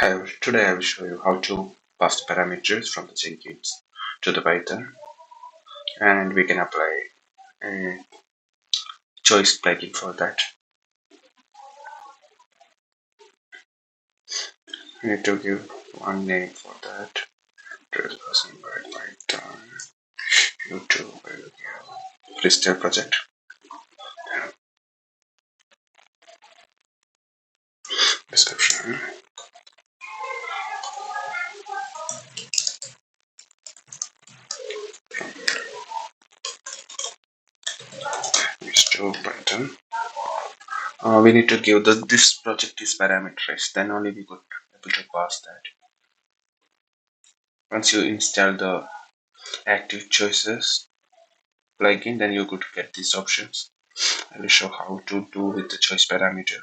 Today I will show you how to pass the parameters from the Jenkins to the Python, and we can apply a choice plugin for that. We need to give one name for that. Drill by Python YouTube freestyle project. Description. Is to Python. We need to give this project is parameterized. Then only we could able to pass that. Once you install the active choices plugin, then you could get these options. I will show how to do with the choice parameter.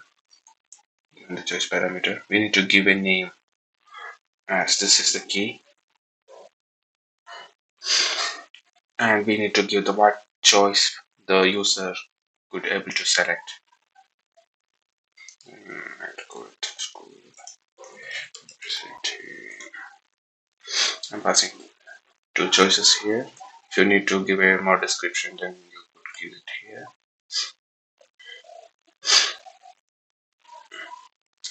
In the choice parameter, we need to give a name as this is the key, and we need to give the what choice the user could able to select. I'll go with school city. I'm passing two choices here. If you need to give a more description, then you could give it here.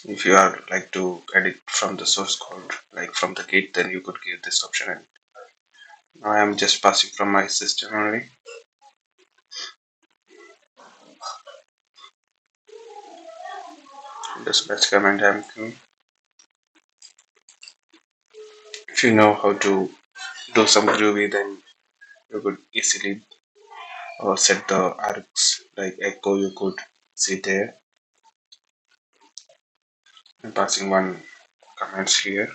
If you are like to edit from the source code, like from the git, then you could give this option. And I am just passing from my system only. This batch command I'm doing. If you know how to do some Groovy, then you could easily set the arcs like echo. You could see there. I'm passing one commands here.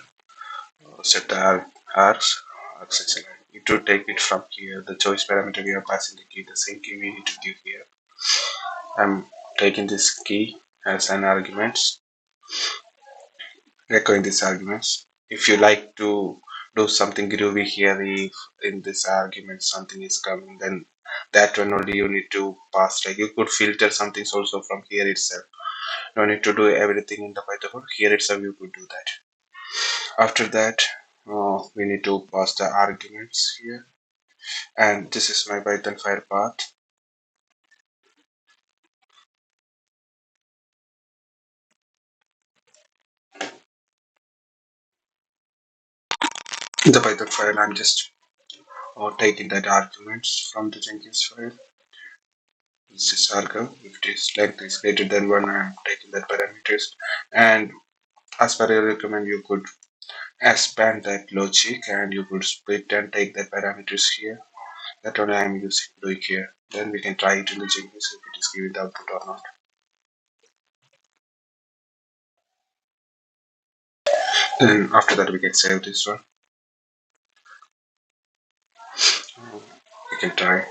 Set the arcs is like you to take it from here. The choice parameter we are passing the key, the same key we need to give here. I'm taking this key as an argument, echoing these arguments. If you like to do something groovy here, if in this argument something is coming, then that one only you need to pass. Like you could filter something also from here itself. No need to do everything in the Python code. Here itself you could do that. After that, we need to pass the arguments here, and this is my Python file path. The Python file, I'm just taking that arguments from the Jenkins file. This is argo. If this length is greater than 1, I'm taking that parameters. And as per your recommend, you could expand that logic and you could split and take the parameters here. That only I'm doing here. Then we can try it in the Jenkins if it is giving the output or not. Then after that we can save this one. We can try.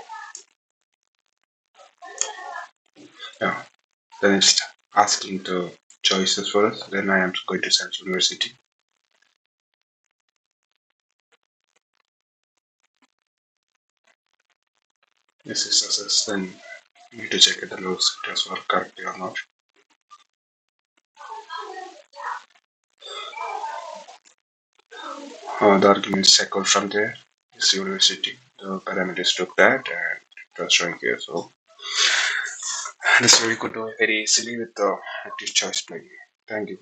Yeah. Then it's asking the choices for us. Then I am going to select university. This is success. Then you need to check if the logs has worked correctly or not. The argument is echoed from there. This university. The parameters took that and it was showing here. So this way we could do very easily with the active choice plugin. Thank you.